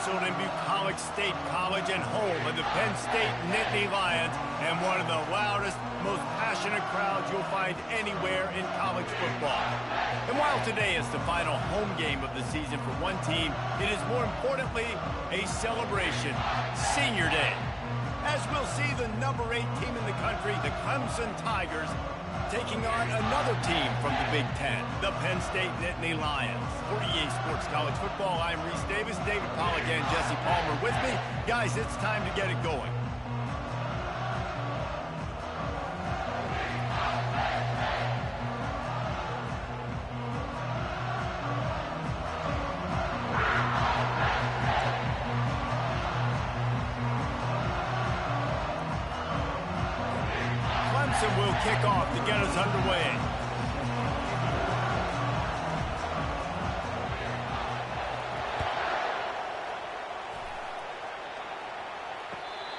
nestled in Bucolic State College and home of the Penn State Nittany Lions and one of the loudest, most passionate crowds you'll find anywhere in college football. And while today is the final home game of the season for one team, it is more importantly a celebration, Senior Day. As we'll see the number 8 team in the country, the Clemson Tigers, taking on another team from the Big Ten, the Penn State Nittany Lions. For EA Sports College Football, I'm Reese Davis, David Pollack, and Jesse Palmer with me. Guys, it's time to get it going. Clemson will kick off to get us underway.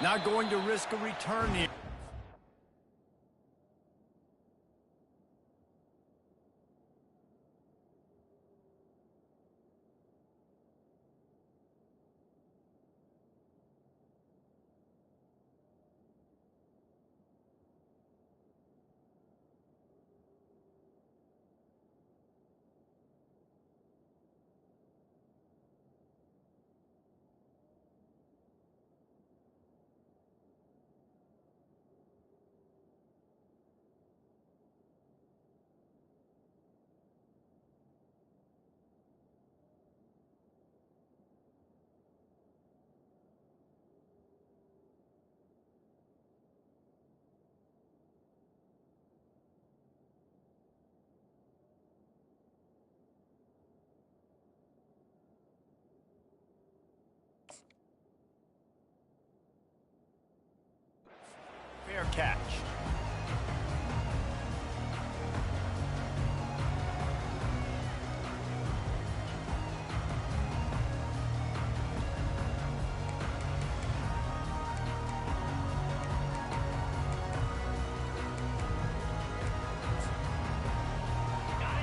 Not going to risk a return here. Fair catch.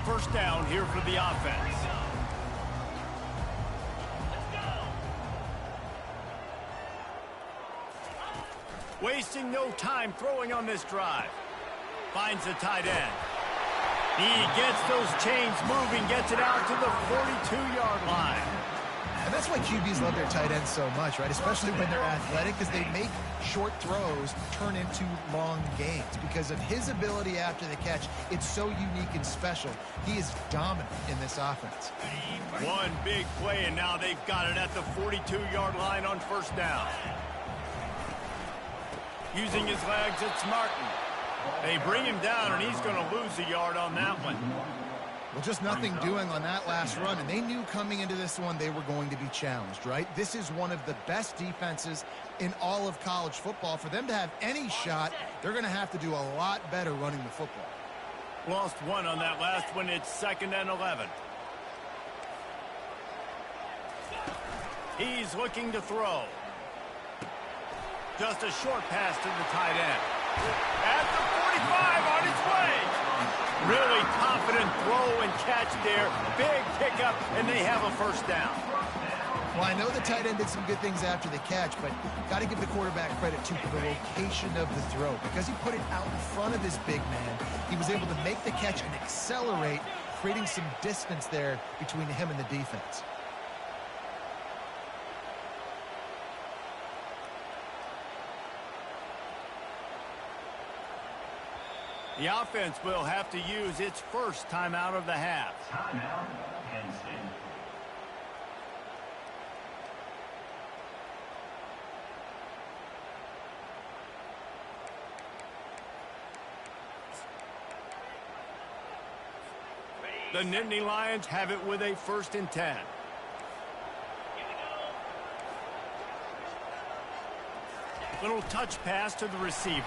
First down here for the offense. Wasting no time throwing on this drive. Finds the tight end. He gets those chains moving, gets it out to the 42-yard line. And that's why QBs love their tight ends so much, right? Especially when they're athletic, because they make short throws turn into long gains. Because of his ability after the catch, it's so unique and special. He is dominant in this offense. One big play, and now they've got it at the 42-yard line on first down. Using his legs, it's Martin. They bring him down, and he's going to lose a yard on that one. Well, just nothing doing on that last run, and they knew coming into this one they were going to be challenged, right? This is one of the best defenses in all of college football. For them to have any shot, they're going to have to do a lot better running the football. Lost one on that last one. It's 2nd and 11. He's looking to throw. Just a short pass to the tight end. At the 45 on its way. Really confident throw and catch there. Big pickup, and they have a first down. Well, I know the tight end did some good things after the catch, but got to give the quarterback credit, too, for the location of the throw. Because he put it out in front of his big man, he was able to make the catch and accelerate, creating some distance there between him and the defense. The offense will have to use its first timeout of the half. Timeout, Penn State. The Nittany Lions have it with a 1st and 10. Little touch pass to the receiver.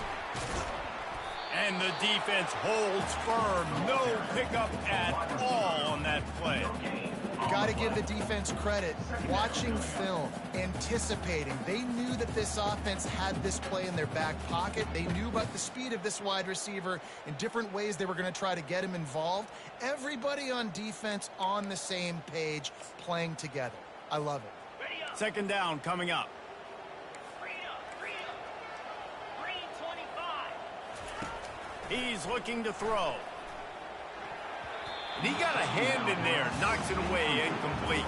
And the defense holds firm. No pickup at all on that play. Got to give the defense credit. Watching film, anticipating. They knew that this offense had this play in their back pocket. They knew about the speed of this wide receiver in different ways they were going to try to get him involved. Everybody on defense on the same page, playing together. I love it. Second down coming up. He's looking to throw. And he got a hand in there, knocks it away, incomplete.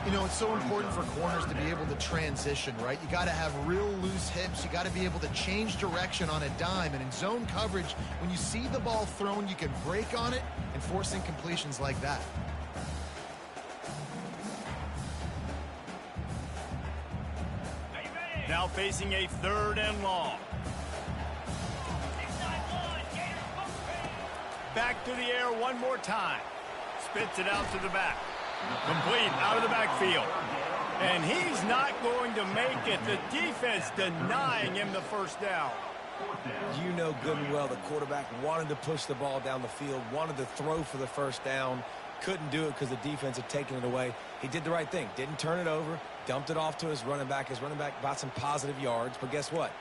You know, it's so important for corners to be able to transition, right? You got to have real loose hips. You got to be able to change direction on a dime. And in zone coverage, when you see the ball thrown, you can break on it and force incompletions like that. Now facing a 3rd and long. Back to the air one more time. Spits it out to the back. Complete out of the backfield. And he's not going to make it. The defense denying him the first down. You know good and well the quarterback wanted to push the ball down the field, wanted to throw for the first down. Couldn't do it because the defense had taken it away. He did the right thing. Didn't turn it over. Dumped it off to his running back. His running back got some positive yards. But guess what?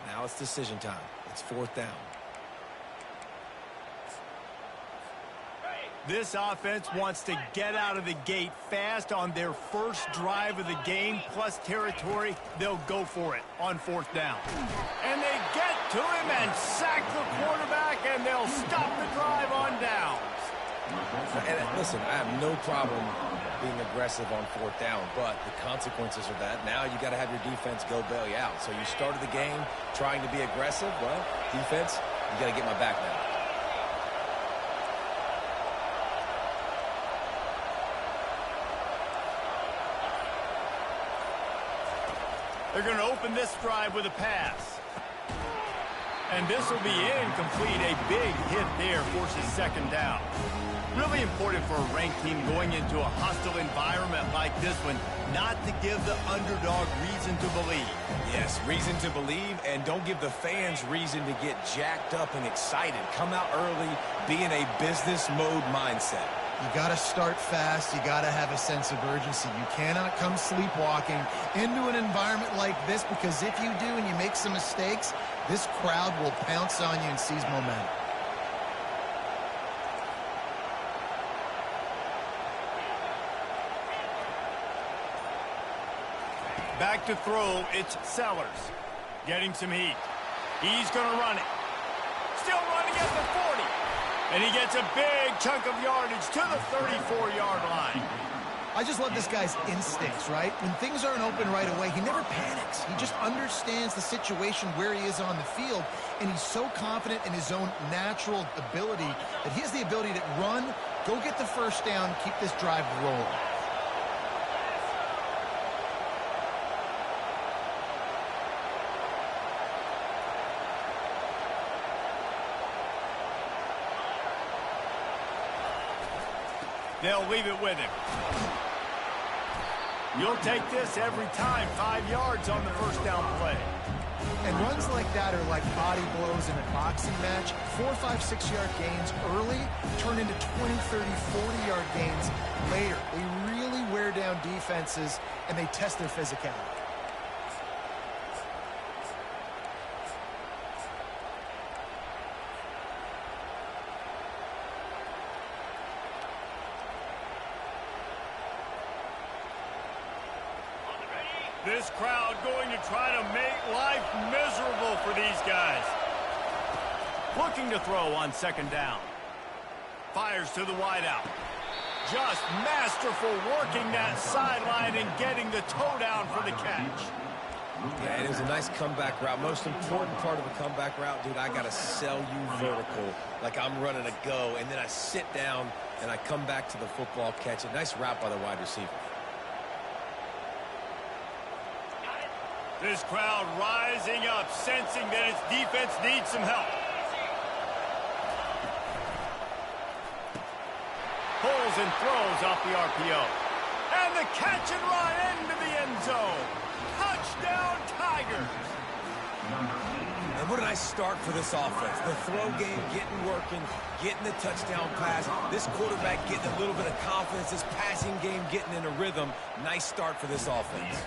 Now it's decision time. It's 4th down. This offense wants to get out of the gate fast on their first drive of the game, plus territory. They'll go for it on 4th down. And they get to him and sack the quarterback, and they'll stop the drive on downs. And listen, I have no problem being aggressive on 4th down, but the consequences of that, now you got to have your defense go bail you out. So you started the game trying to be aggressive. Well, defense, you got to get my back now. They're going to open this drive with a pass. And this will be incomplete. A big hit there forces 2nd down. Really important for a ranked team going into a hostile environment like this one, not to give the underdog reason to believe. Yes, reason to believe, and don't give the fans reason to get jacked up and excited. Come out early, be in a business mode mindset. You got to start fast. You got to have a sense of urgency. You cannot come sleepwalking into an environment like this, because if you do and you make some mistakes, this crowd will pounce on you and seize momentum. Back to throw, it's Sellers. Getting some heat. He's going to run it. Still running at the 40. And he gets a big chunk of yardage to the 34-yard line. I just love this guy's instincts, right? When things aren't open right away, he never panics. He just understands the situation where he is on the field, and he's so confident in his own natural ability that he has the ability to run, go get the first down, keep this drive rolling. They'll leave it with him. You'll take this every time. 5 yards on the first down play. And runs like that are like body blows in a boxing match. 4, 5, 6-yard gains early turn into 20, 30, 40-yard gains later. They really wear down defenses, and they test their physicality. This crowd going to try to make life miserable for these guys. Looking to throw on 2nd down. Fires to the wideout. Just masterful working that sideline and getting the toe down for the catch. Yeah, it was a nice comeback route. Most important part of a comeback route, dude, I got to sell you vertical like I'm running a go, and then I sit down and I come back to the football, catch it. Nice route by the wide receiver. This crowd rising up, sensing that its defense needs some help. Pulls and throws off the RPO. And the catch and run into the end zone. Touchdown, Tigers. And what a nice start for this offense. The throw game getting working, getting the touchdown pass. This quarterback getting a little bit of confidence. This passing game getting in a rhythm. Nice start for this offense.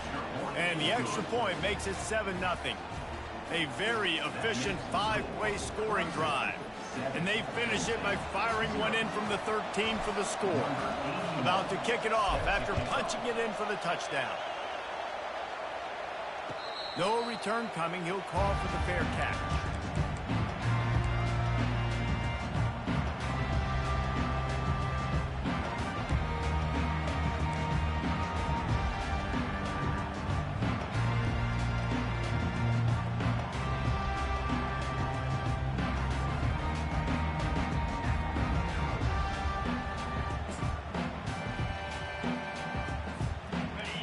And the extra point makes it 7-0. A very efficient 5-play scoring drive. And they finish it by firing one in from the 13 for the score. About to kick it off after punching it in for the touchdown. No return coming. He'll call for the fair catch.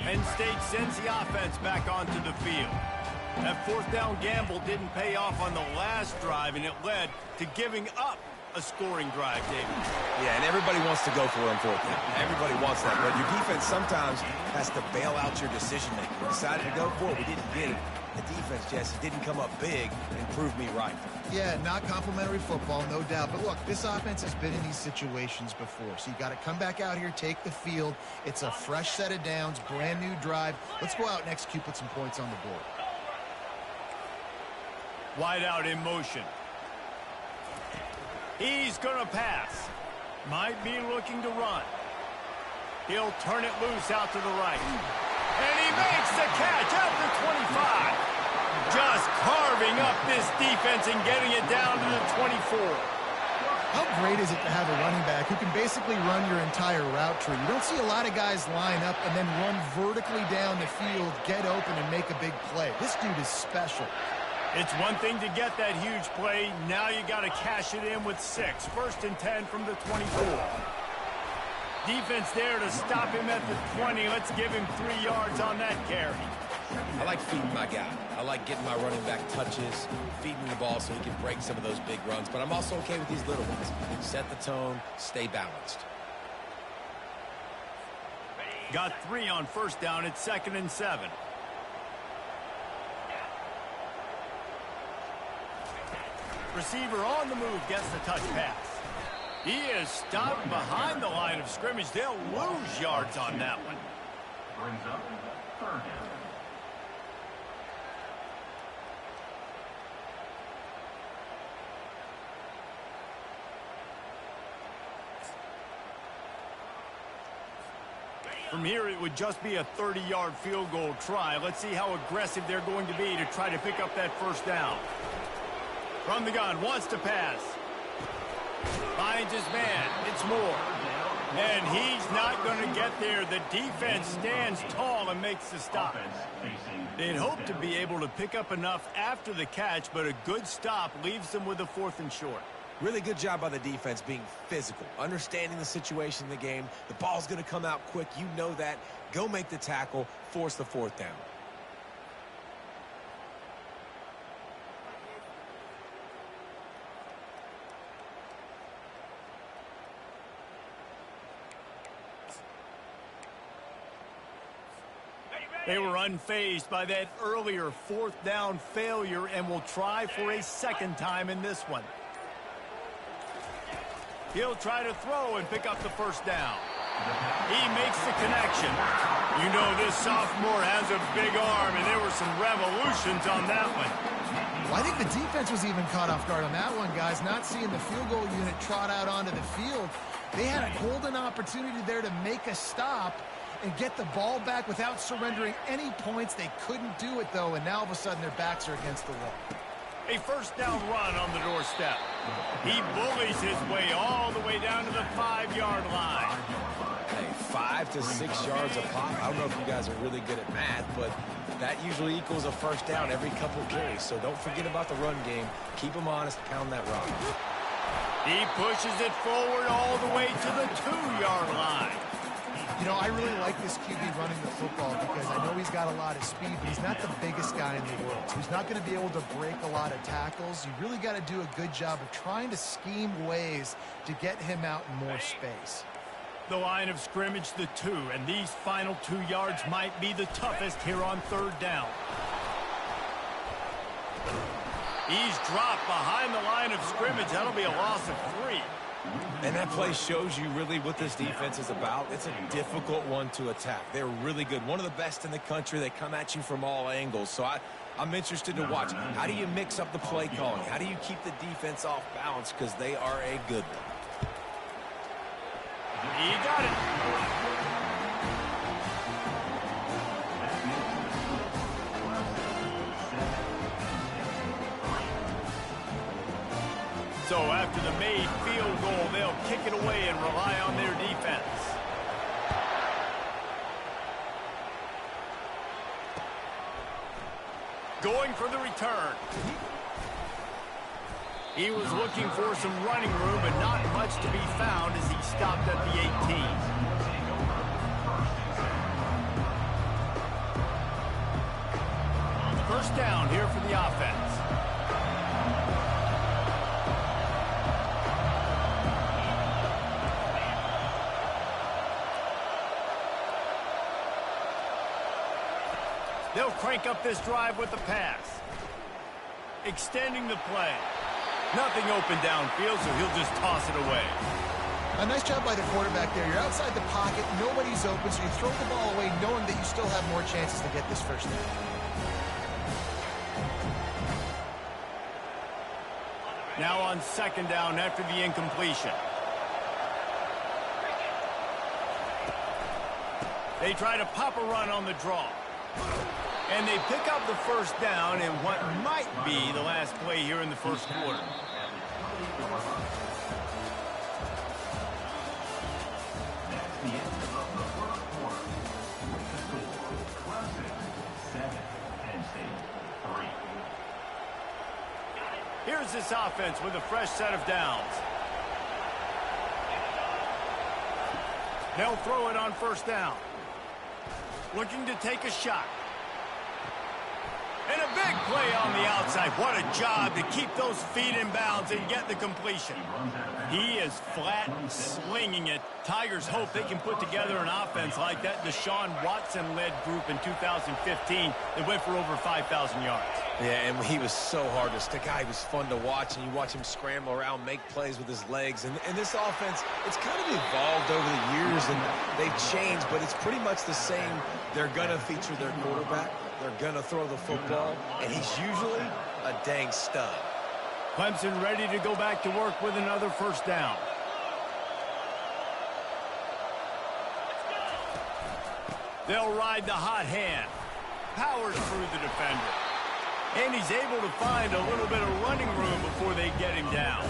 Penn State sends the offense back onto the field. That fourth down gamble didn't pay off on the last drive, and it led to giving up a scoring drive, David. Yeah, and everybody wants to go for it on fourth down. Everybody wants that, but your defense sometimes has to bail out your decision-making. We decided to go for it. We didn't get it. The defense, Jesse, didn't come up big and prove me right. Yeah, not complimentary football, no doubt. But look, this offense has been in these situations before. So you got to come back out here, take the field. It's a fresh set of downs, brand new drive. Let's go out and execute, put some points on the board. Wide out in motion. He's going to pass. Might be looking to run. He'll turn it loose out to the right. And he makes the catch at the 25. Just carving up this defense and getting it down to the 24. How great is it to have a running back who can basically run your entire route tree? You don't see a lot of guys line up and then run vertically down the field, get open, and make a big play. This dude is special. It's one thing to get that huge play. Now you got to cash it in with 6. 1st and 10 from the 24. Defense there to stop him at the 20. Let's give him 3 yards on that carry. I like feeding my guy. I like getting my running back touches, feeding the ball so he can break some of those big runs. But I'm also okay with these little ones. Set the tone, stay balanced. Got 3 on 1st down. It's 2nd and 7. Receiver on the move gets the touch pass. He is stopped behind the line of scrimmage. They'll lose yards on that one. Brings up 3rd down. From here, it would just be a 30-yard field goal try. Let's see how aggressive they're going to be to try to pick up that 1st down. From the gun, wants to pass. Finds his man. It's Moore. And he's not going to get there. The defense stands tall and makes the stop. They'd hope to be able to pick up enough after the catch, but a good stop leaves them with a 4th and short. Really good job by the defense being physical, understanding the situation in the game. The ball's going to come out quick. You know that. Go make the tackle, force the 4th down. They were unfazed by that earlier 4th down failure and will try for a 2nd time in this one. He'll try to throw and pick up the 1st down. He makes the connection. You know this sophomore has a big arm, and there were some revolutions on that one. Well, I think the defense was even caught off guard on that one, guys. Not seeing the field goal unit trot out onto the field. They had a golden opportunity there to make a stop and get the ball back without surrendering any points. They couldn't do it, though, and now all of a sudden their backs are against the wall. A 1st down run on the doorstep. He bullies his way all the way down to the 5-yard line. Hey, 5 to 6 yards a pop. I don't know if you guys are really good at math, but that usually equals a 1st down every couple carries. So don't forget about the run game. Keep them honest, pound that rock. He pushes it forward all the way to the 2-yard line. You know, I really like this QB running the football because I know he's got a lot of speed, but he's not the biggest guy in the world. So he's not going to be able to break a lot of tackles. You really got to do a good job of trying to scheme ways to get him out in more space. The line of scrimmage, the 2, and these final 2 yards might be the toughest here on 3rd down. He's dropped behind the line of scrimmage. That'll be a loss of 3. And that play shows you really what this defense is about. It's a difficult one to attack. They're really good. One of the best in the country. They come at you from all angles. So I'm interested to watch. How do you mix up the play calling? How do you keep the defense off balance? Because they are a good one. He got it. So after the made field goal, they'll kick it away and rely on their defense. Going for the return. He was looking for some running room, but not much to be found as he stopped at the 18. First down here for the offense. They'll crank up this drive with the pass. Extending the play. Nothing open downfield, so he'll just toss it away. A nice job by the quarterback there. You're outside the pocket, nobody's open, so you throw the ball away knowing that you still have more chances to get this first down. Now on second down after the incompletion. They try to pop a run on the draw. And they pick up the first down in what might be the last play here in the first quarter. That's the end of the first quarter. With the score, Clemson 7, Penn State 3. Here's this offense with a fresh set of downs. They'll throw it on first down. Looking to take a shot. And a big play on the outside. What a job to keep those feet in bounds and get the completion. He is flat slinging it. Tigers hope they can put together an offense like that Deshaun Watson-led group in 2015 that went for over 5,000 yards. Yeah, and he was so hard to stick out. He was fun to watch, and you watch him scramble around, make plays with his legs. And this offense, it's kind of evolved over the years, and they've changed, but it's pretty much the same. They're going to feature their quarterback. They're going to throw the football, and he's usually a dang stud. Clemson ready to go back to work with another first down. They'll ride the hot hand. Powers through the defender. And he's able to find a little bit of running room before they get him down.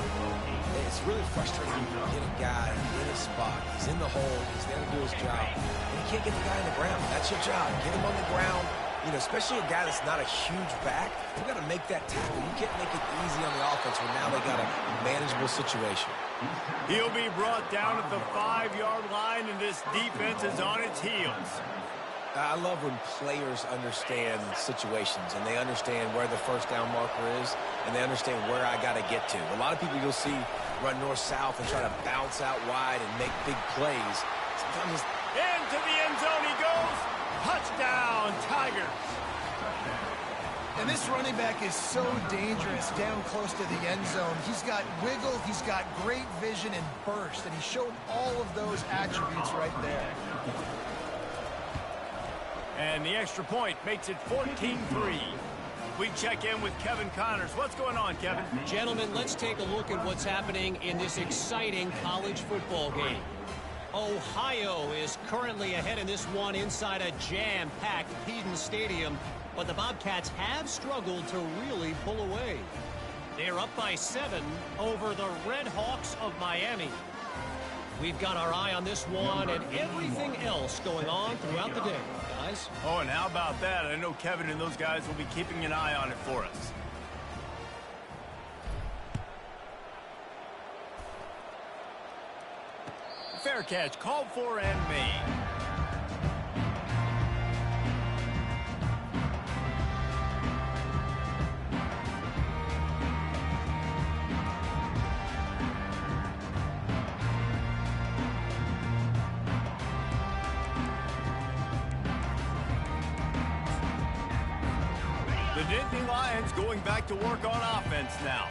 It's really frustrating when you get a guy in a spot. He's in the hole. He's there to do his job. And you can't get the guy on the ground. That's your job. Get him on the ground. You know, especially a guy that's not a huge back. You got to make that tackle. You can't make it easy on the offense when now they got a manageable situation. He'll be brought down at the 5-yard line, and this defense is on its heels. I love when players understand situations and they understand where the first down marker is and they understand where I got to get to. A lot of people you'll see run north-south and try to bounce out wide and make big plays. Sometimes into the end zone he goes. Touchdown, Tigers. And this running back is so dangerous down close to the end zone. He's got wiggle, he's got great vision and burst, and he showed all of those attributes right there. And the extra point makes it 14-3. We check in with Kevin Connors. What's going on, Kevin? Gentlemen, let's take a look at what's happening in this exciting college football game. Ohio is currently ahead in this one inside a jam-packed Eden Stadium, but the Bobcats have struggled to really pull away. They're up by 7 over the Red Hawks of Miami. We've got our eye on this one and everything else going on throughout the day, guys. Oh, and how about that? I know Kevin and those guys will be keeping an eye on it for us. Fair catch, called for and made. The Nittany Lions going back to work on offense now.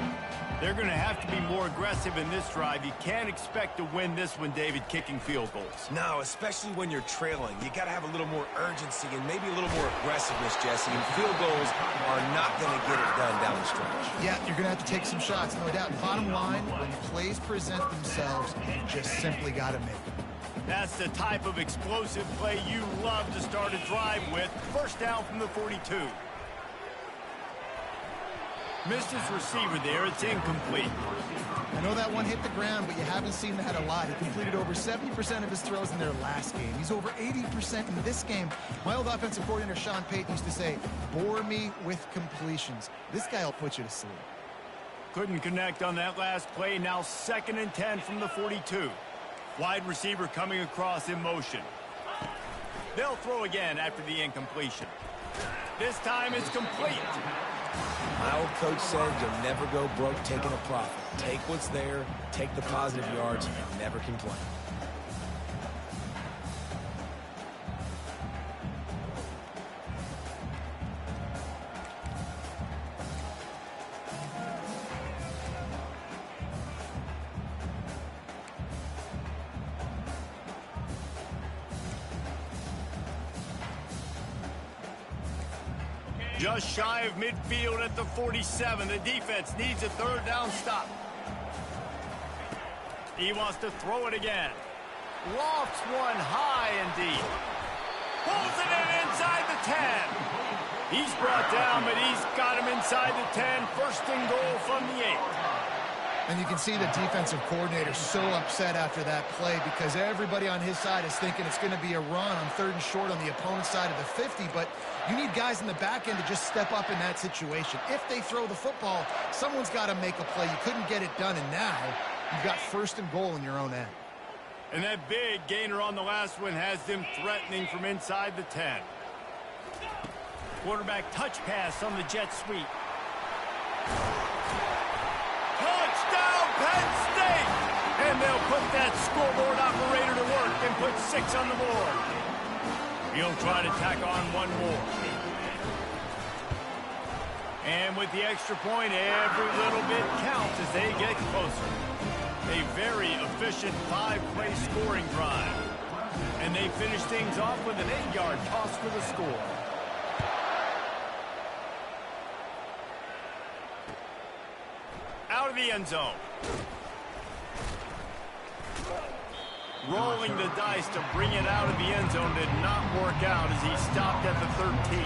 They're going to have to be more aggressive in this drive. You can't expect to win this one, David, kicking field goals. No, especially when you're trailing. You got to have a little more urgency and maybe a little more aggressiveness, Jesse. And field goals are not going to get it done down the stretch. Yeah, you're going to have to take some shots, no doubt. Bottom line, when plays present themselves, you just simply got to make them. That's the type of explosive play you love to start a drive with. First down from the 42. Missed his receiver there. It's incomplete. I know that one hit the ground, but you haven't seen that a lot. He completed over 70% of his throws in their last game. He's over 80% in this game. My old offensive coordinator, Sean Payton, used to say, bore me with completions. This guy will put you to sleep. Couldn't connect on that last play. Now 2nd and 10 from the 42. Wide receiver coming across in motion. They'll throw again after the incompletion. This time it's complete. My old coach said you'll never go broke taking a profit. Take what's there, take the positive yards, and never complain. Just shy of midfield at the 47. The defense needs a 3rd down stop. He wants to throw it again. Lofts one high and deep. Pulls it in inside the 10. He's brought down, but he's got him inside the 10. 1st and goal from the 8. And you can see the defensive coordinator so upset after that play because everybody on his side is thinking it's going to be a run on 3rd and short on the opponent's side of the 50, but you need guys in the back end to just step up in that situation. If they throw the football, someone's got to make a play. You couldn't get it done, and now you've got 1st and goal in your own end. And that big gainer on the last one has them threatening from inside the 10. Quarterback touch pass on the jet sweep. Touchdown, Penn State! And they'll put that scoreboard operator to work and put 6 on the board. He'll try to tack on one more. And with the extra point, every little bit counts as they get closer. A very efficient 5-play scoring drive. And they finish things off with an 8-yard toss for the score. Out of the end zone. Rolling the dice to bring it out of the end zone did not work out as he stopped at the 13.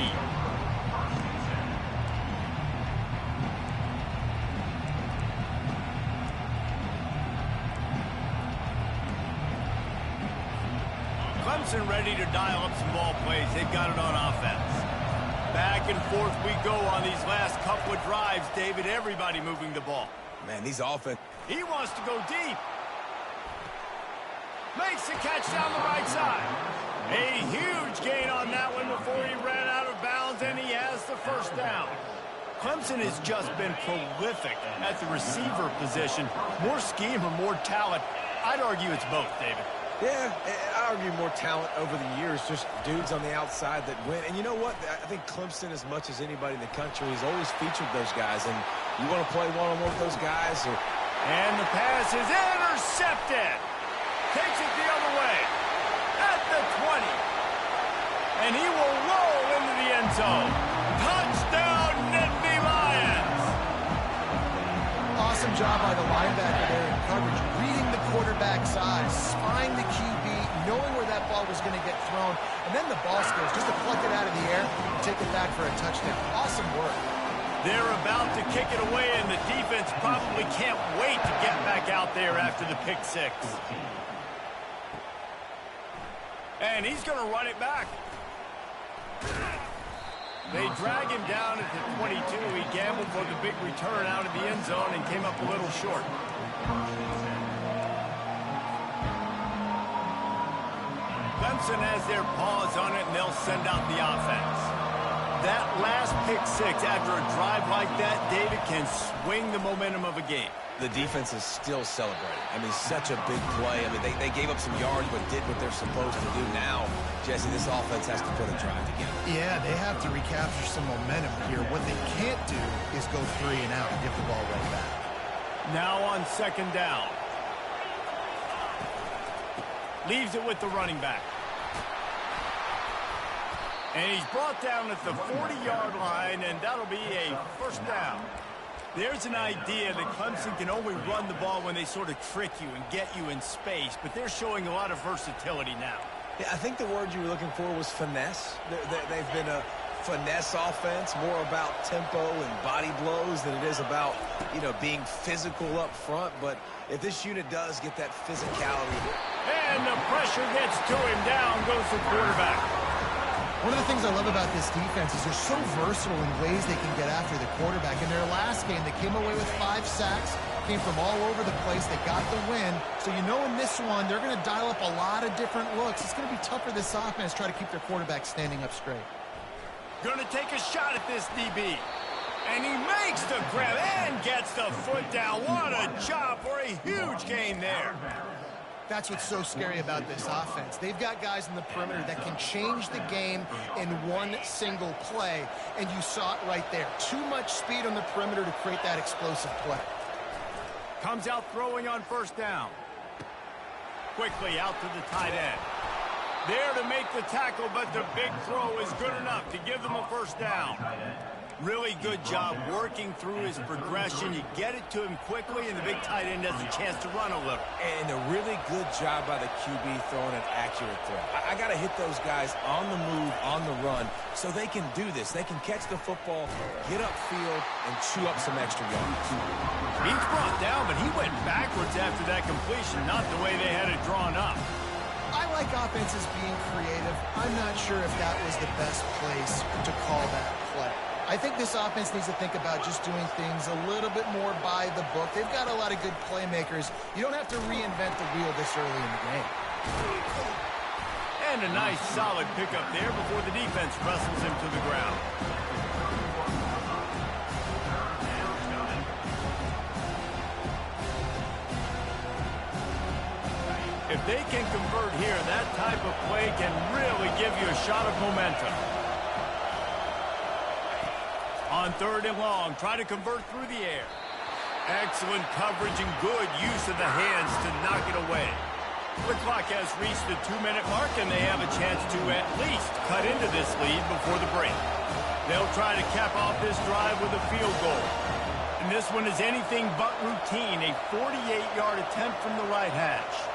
Clemson ready to dial up some ball plays. They've got it on offense. Back and forth we go on these last couple of drives, David. Everybody moving the ball. Man, these offense. He wants to go deep. Makes the catch down the right side. A huge gain on that one before he ran out of bounds, and he has the 1st down. Clemson has just been prolific at the receiver position. More scheme or more talent? I'd argue it's both, David. Yeah, I argue more talent over the years, just dudes on the outside that win. And you know what? I think Clemson, as much as anybody in the country, has always featured those guys. And you want to play one-on-one with those guys? And the pass is intercepted. Takes it the other way. At the 20. And he will roll into the end zone. Touchdown, Nittany Lions. Awesome job by the linebacker there in coverage, reading the quarterback's eyes, spying the QB, knowing where that ball was going to get thrown, and then the ball skills, just to pluck it out of the air and take it back for a touchdown. Awesome work. They're about to kick it away, and the defense probably can't wait to get back out there after the pick 6. And he's going to run it back. They drag him down at the 22. He gambled for the big return out of the end zone and came up a little short. Clemson has their paws on it, and they'll send out the offense. That last pick 6 after a drive like that, David, can swing the momentum of a game. The defense is still celebrating. I mean, such a big play. I mean, they gave up some yards but did what they're supposed to do. Now, Jesse, this offense has to put a drive together. Yeah, they have to recapture some momentum here. What they can't do is go 3 and out and give the ball right back. Now on 2nd down. Leaves it with the running back. And he's brought down at the 40-yard line, and that'll be a 1st down. There's an idea that Clemson can only run the ball when they sort of trick you and get you in space, but they're showing a lot of versatility now. Yeah, I think the word you were looking for was finesse. They've been finesse offense, more about tempo and body blows than it is about, being physical up front. But if this unit does get that physicality. And the pressure gets to him. Down goes the quarterback. One of the things I love about this defense is they're so versatile in ways they can get after the quarterback. In their last game, they came away with 5 sacks, came from all over the place. They got the win. So in this one, they're going to dial up a lot of different looks. It's going to be tough for this offense to try to keep their quarterback standing up straight. Going to take a shot at this DB. And he makes the grab and gets the foot down. What a job for a huge gain there. That's what's so scary about this offense. They've got guys in the perimeter that can change the game in one single play, and you saw it right there. Too much speed on the perimeter to create that explosive play. Comes out throwing on first down. Quickly out to the tight end. There to make the tackle, but the big throw is good enough to give them a first down. Really good job working through his progression. You get it to him quickly, and the big tight end has a chance to run a little. And a really good job by the QB throwing an accurate throw. I got to hit those guys on the move, on the run, so they can do this. They can catch the football, get upfield, and chew up some extra yards. He's brought down, but he went backwards after that completion, not the way they had it drawn up. I like offenses being creative. I'm not sure if that was the best place to call that play. I think this offense needs to think about just doing things a little bit more by the book. They've got a lot of good playmakers. You don't have to reinvent the wheel this early in the game. And a nice solid pickup there before the defense wrestles him to the ground. If they can convert here, that type of play can really give you a shot of momentum. On 3rd and long, try to convert through the air. Excellent coverage and good use of the hands to knock it away. The clock has reached the 2-minute mark, and they have a chance to at least cut into this lead before the break. They'll try to cap off this drive with a field goal. And this one is anything but routine, a 48-yard attempt from the right hash.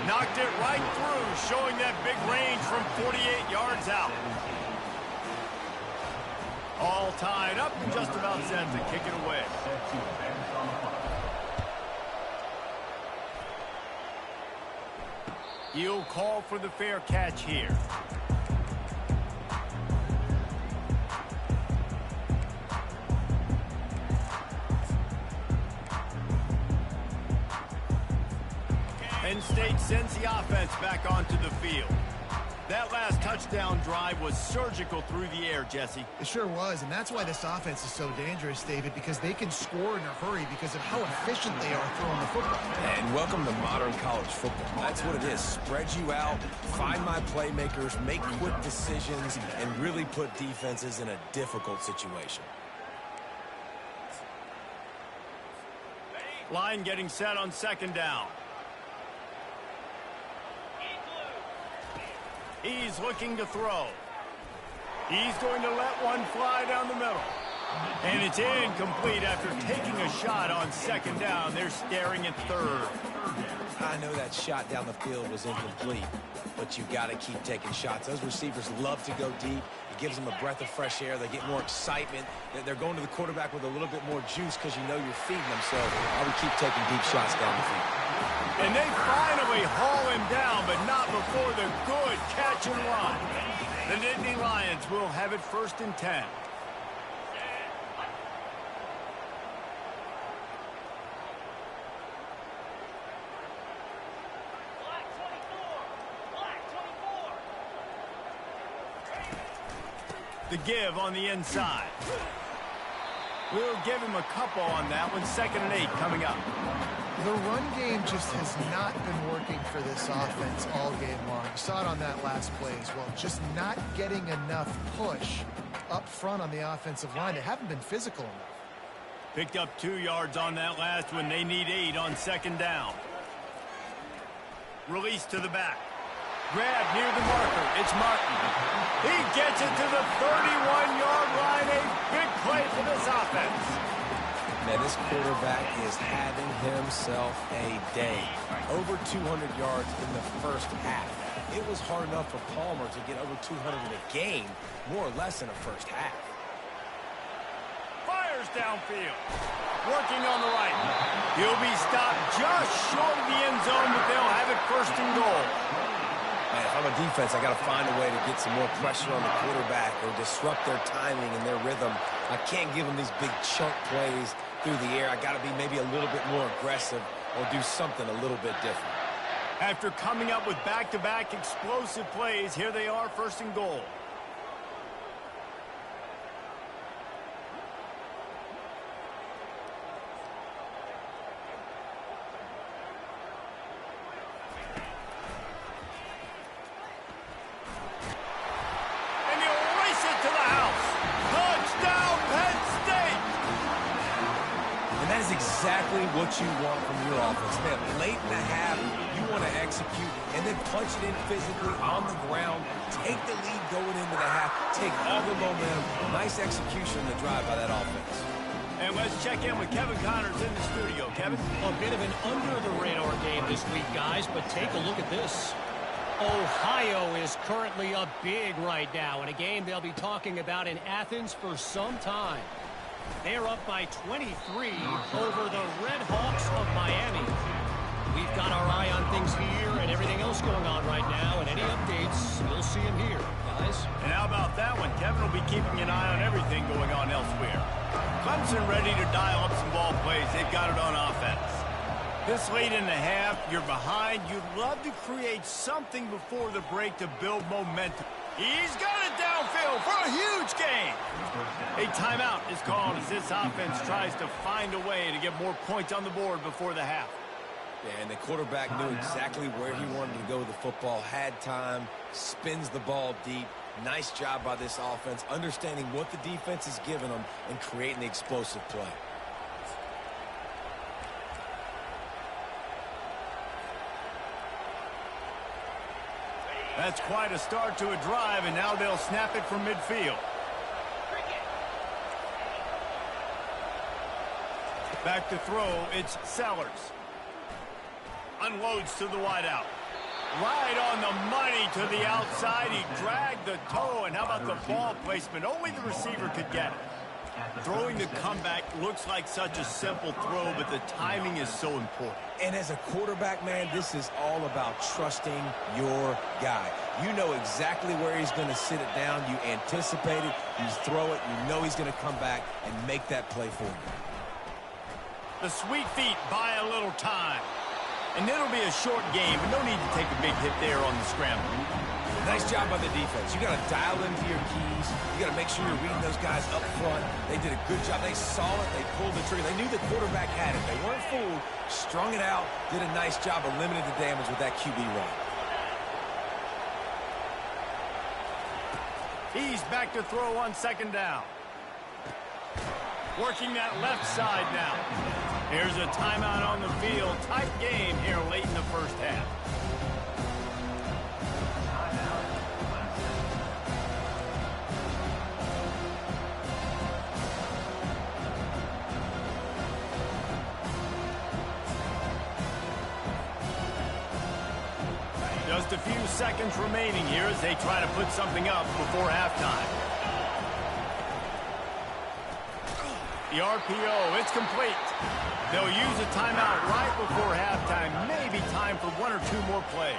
Knocked it right through, showing that big range from 48 yards out. All tied up and just about set to kick it away. He'll call for the fair catch here. Penn State sends the offense back onto the field. That last touchdown drive was surgical through the air, Jesse. It sure was, and that's why this offense is so dangerous, David, because they can score in a hurry because of how efficient they are throwing the football. And welcome to modern college football. That's what it is. Spread you out, find my playmakers, make quick decisions, and really put defenses in a difficult situation. Line getting set on 2nd down. He's looking to throw. He's going to let one fly down the middle. And it's incomplete after taking a shot on 2nd down. They're staring at 3rd. I know that shot down the field was incomplete, but you got to keep taking shots. Those receivers love to go deep. It gives them a breath of fresh air. They get more excitement. They're going to the quarterback with a little bit more juice because you know you're feeding them. So I would keep taking deep shots down the field. And they finally haul him down, but not before the good catch and run. The Nittany Lions will have it 1st and 10. The give on the inside. We'll give him a couple on that one. 2nd and 8 coming up. The run game just has not been working for this offense all game long. You saw it on that last play as well. Just not getting enough push up front on the offensive line. They haven't been physical enough. Picked up 2 yards on that last one. They need 8 on 2nd down. Release to the back. grab near the marker. It's Martin. He gets it to the 31-yard line. A big play for this offense. Man, this quarterback is having himself a day. Over 200 yards in the first half. It was hard enough for Palmer to get over 200 in a game, more or less in a first half. Fires downfield. Working on the right. He'll be stopped just short of the end zone, but they'll have it first and goal. Man, if I'm a defense, I got to find a way to get some more pressure on the quarterback or disrupt their timing and their rhythm. I can't give them these big chunk plays through the air. I got to be maybe a little bit more aggressive or do something a little bit different. After coming up with back-to-back explosive plays, here they are, first and goal. Exactly what you want from your offense. Man, late in the half, you want to execute and then punch it in physically on the ground, take the lead going into the half, take all the momentum. Nice execution on the drive by that offense. And let's check in with Kevin Connors in the studio. Kevin? A bit of an under-the-radar game this week, guys, but take a look at this. Ohio is currently up big right now in a game they'll be talking about in Athens for some time. They're up by 23 over the Red Hawks of Miami. We've got our eye on things here and everything else going on right now, and any updates, you'll see them here, guys. And how about that one? Kevin will be keeping an eye on everything going on elsewhere. Clemson ready to dial up some ball plays. They've got it on offense. This late in the half, you're behind. You'd love to create something before the break to build momentum. He's got it downfield for a huge gain. A timeout is called as this offense tries to find a way to get more points on the board before the half. Yeah, and the quarterback knew exactly where he wanted to go with the football, had time, spins the ball deep. Nice job by this offense, understanding what the defense is giving them and creating the explosive play. That's quite a start to a drive, and now they'll snap it from midfield. Back to throw, it's Sellers. Unloads to the wideout. Right on the money to the outside. He dragged the toe, and how about the ball placement? Only the receiver could get it. Throwing the comeback looks like such a simple throw, but the timing is so important. And as a quarterback, man, this is all about trusting your guy. You know exactly where he's going to sit it down. You anticipate it. You throw it. You know he's going to come back and make that play for you. The sweet feet buy a little time. And it'll be a short game, but no need to take a big hit there on the scramble. Nice job by the defense. You got to dial into your keys. You got to make sure you're reading those guys up front. They did a good job. They saw it. They pulled the trigger. They knew the quarterback had it. They weren't fooled. Strung it out. Did a nice job of limiting the damage with that QB run. He's back to throw on second down. Working that left side now. Here's a timeout on the field. Tight game here late in the first half. Just a few seconds remaining here as they try to put something up before halftime. The RPO, it's complete. They'll use a timeout right before halftime. Maybe time for one or two more plays.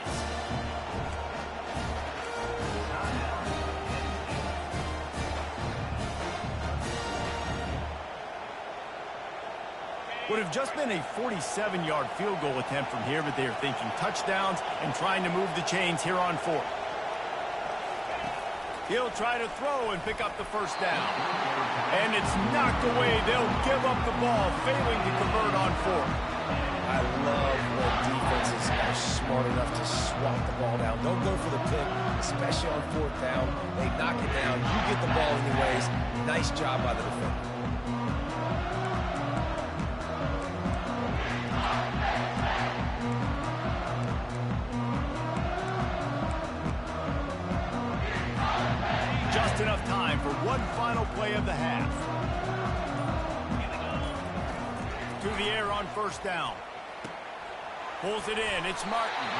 Would have just been a 47-yard field goal attempt from here, but they are thinking touchdowns and trying to move the chains here on fourth. He'll try to throw and pick up the first down. And it's knocked away. They'll give up the ball, failing to convert on fourth. I love when defenses are smart enough to swat the ball down. Don't go for the pick, especially on fourth down. They knock it down. You get the ball anyways. Nice job by the defender. time for one final play of the half. To the air on first down. Pulls it in. It's Martin.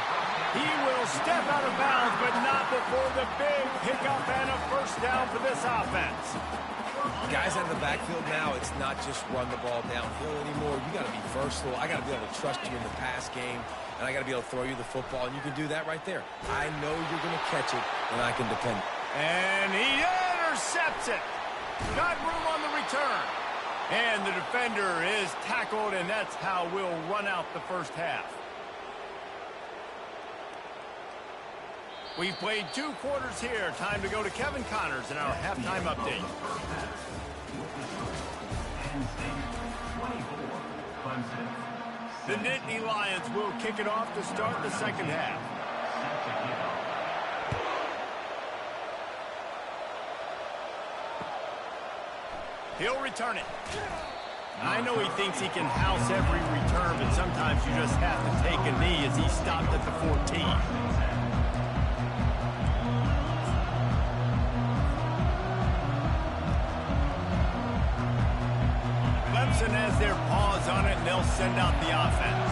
He will step out of bounds, but not before the big pickup and a first down for this offense. Guys out of the backfield now, it's not just run the ball downhill anymore. You got to be versatile. I got to be able to trust you in the pass game, and I got to be able to throw you the football, and you can do that right there. I know you're going to catch it, and I can depend. And he intercepts it. Got room on the return. And the defender is tackled, and that's how we'll run out the first half. We've played 2 quarters here. Time to go to Kevin Connors in our halftime update. The Nittany Lions will kick it off to start the second half. He'll return it. I know he thinks he can house every return, but sometimes you just have to take a knee as he stopped at the 14. Clemson has their paws on it, and they'll send out the offense.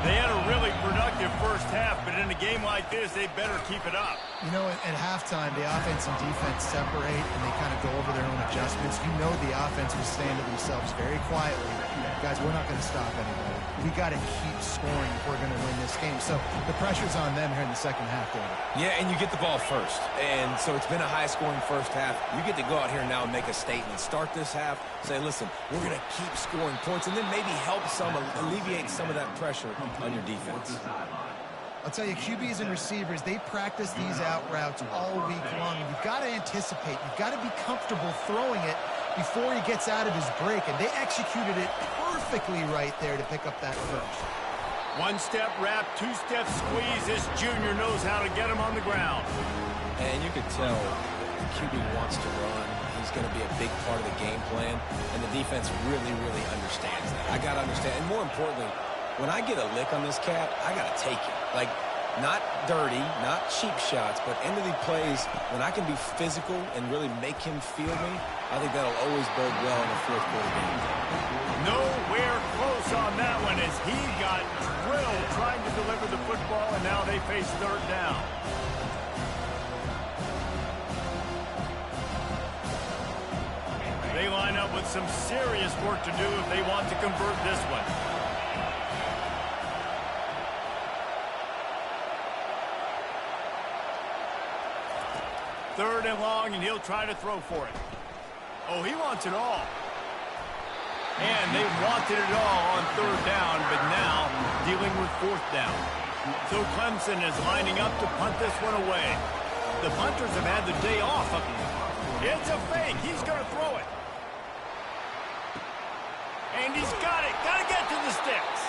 They had a really productive first half, but in a game like this, they better keep it up. You know, at halftime, the offense and defense separate, and they kind of go over their own adjustments. You know the offense was saying to themselves very quietly, guys, we're not going to stop anybody. We got to keep scoring if we're going to win this game. So the pressure's on them here in the second half, David. Yeah, and you get the ball first. And so it's been a high-scoring first half. You get to go out here now and make a statement. Start this half, say, listen, we're going to keep scoring points, and then maybe help alleviate some of that pressure on your defense. I'll tell you, QBs and receivers, they practice these out routes all week long, and you've got to anticipate. You've got to be comfortable throwing it before he gets out of his break, and they executed it perfectly right there to pick up that first. 1-step wrap, 2-step squeeze. This junior knows how to get him on the ground. And you could tell the QB wants to run. He's going to be a big part of the game plan, and the defense really, really understands that. I got to understand, and more importantly, when I get a lick on this cat, I got to take it. Like, not dirty, not cheap shots, but end of the plays, when I can be physical and really make him feel me, I think that'll always bode well in a fourth quarter game. Nowhere close on that one as he got drilled trying to deliver the football, and now they face third down. They line up with some serious work to do if they want to convert this one. Third and long, and he'll try to throw for it. Oh, he wants it all. And they wanted it all on third down, but now dealing with fourth down. So Clemson is lining up to punt this one away. The punters have had the day off. It's a fake. He's going to throw it. And he's got it. Got to get to the sticks.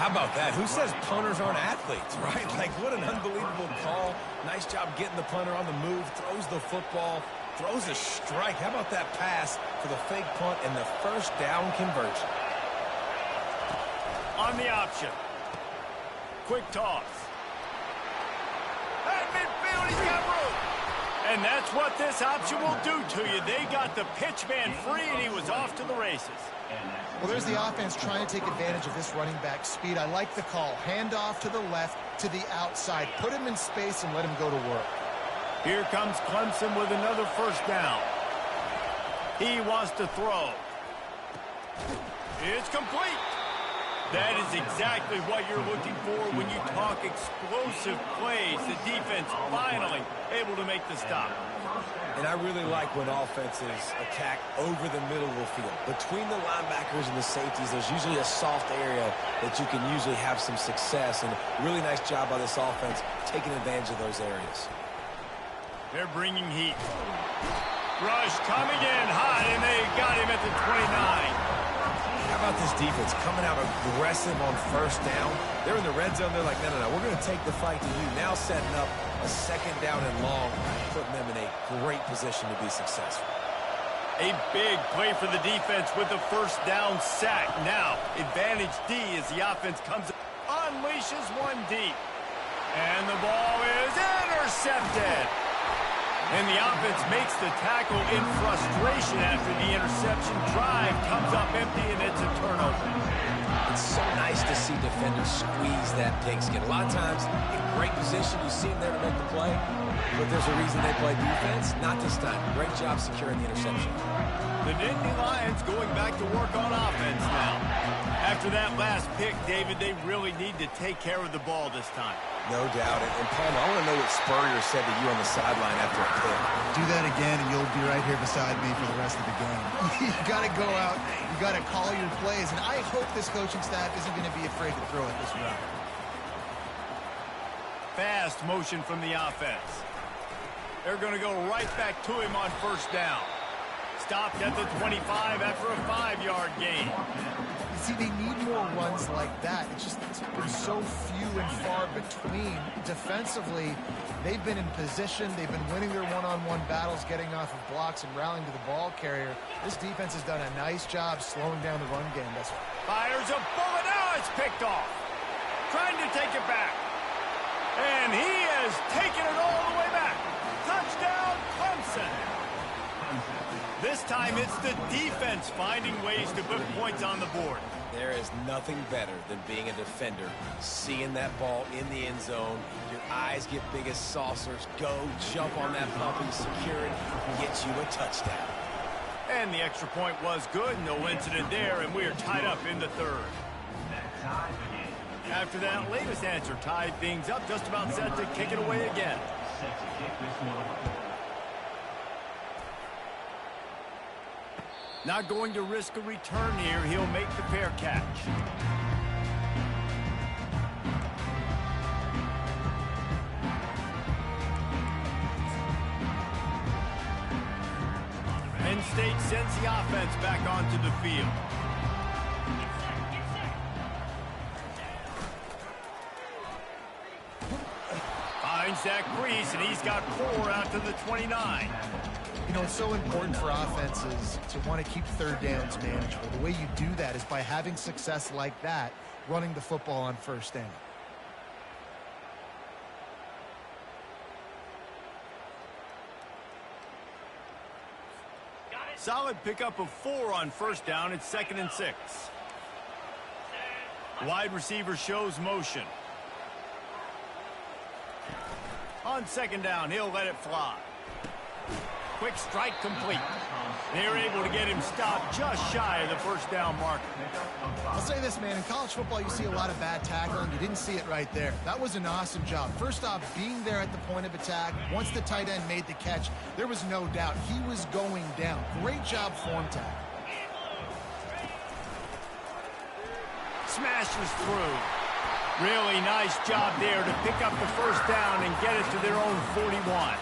How about that? Who says punters aren't athletes, right? Like, what an unbelievable call. Nice job getting the punter on the move, throws the football, throws a strike. How about that pass for the fake punt and the first down conversion? On the option. Quick toss. At midfield, he's got room. And that's what this option will do to you. They got the pitch man free, and he was off to the races. Well, there's the offense trying to take advantage of this running back speed. I like the call. Hand off to the left, to the outside. Put him in space and let him go to work. Here comes Clemson with another first down. He wants to throw. It's complete. That is exactly what you're looking for when you talk explosive plays. The defense finally able to make the stop. And I really like when offenses attack over the middle of the field. Between the linebackers and the safeties, there's usually a soft area that you can usually have some success. And really nice job by this offense taking advantage of those areas. They're bringing heat. Rush coming in hot, and they got him at the 29. How about this defense coming out aggressive on first down? They're in the red zone. They're like, no, we're going to take the fight to you. Now setting up a second down and long, putting them in a great position to be successful. A big play for the defense with the first down sack. Now, advantage D as the offense comes, unleashes one deep. And the ball is intercepted. And the offense makes the tackle in frustration after the interception. Drive comes up empty, and it's a turnover. It's so nice to see defenders squeeze that pigskin. A lot of times, in great position, you see them there to make the play, but there's a reason they play defense. Not this time. Great job securing the interception. The Nittany Lions going back to work on offense now. After that last pick, David, they really need to take care of the ball this time. No doubt. And Palmer, I want to know what Spurrier said to you on the sideline after a pick. Do that again, and you'll be right here beside me for the rest of the game. You got to go out. You got to call your plays, and I hope this coaching staff isn't going to be afraid to throw it this route. Fast motion from the offense. They're going to go right back to him on first down. Stopped at the 25 after a 5-yard gain. You see, they need more runs like that. It's been so few and far between. Defensively, they've been in position. They've been winning their one-on-one battles, getting off of blocks and rallying to the ball carrier. This defense has done a nice job slowing down the run game. Fires a bullet. Now it's picked off. Trying to take it back. And he has taken it all the way back. Touchdown, Clemson. This time it's the defense finding ways to put points on the board. There is nothing better than being a defender, seeing that ball in the end zone. Your eyes get big as saucers. Go, jump on that puppy, secure it, get you a touchdown. And the extra point was good. No incident there, and we are tied up in the third. After that latest answer tied things up, just about set to kick it away again. Set to kick this one away. Not going to risk a return here. He'll make the fair catch. Penn State sends the offense back onto the field. Finds Zach Brees, and he's got 4 out to the 29. You know, it's so important for offenses to want to keep third downs manageable. The way you do that is by having success like that, running the football on first down. Solid pickup of 4 on first down. It's 2nd and 6. Wide receiver shows motion. On 2nd down, he'll let it fly. Quick strike complete. They're able to get him stopped just shy of the first down marker. I'll say this, man. In college football, you see a lot of bad tackling. You didn't see it right there. That was an awesome job. First off, being there at the point of attack. Once the tight end made the catch, there was no doubt he was going down. Great job form tackle. Smashes through. Really nice job there to pick up the first down and get it to their own 41.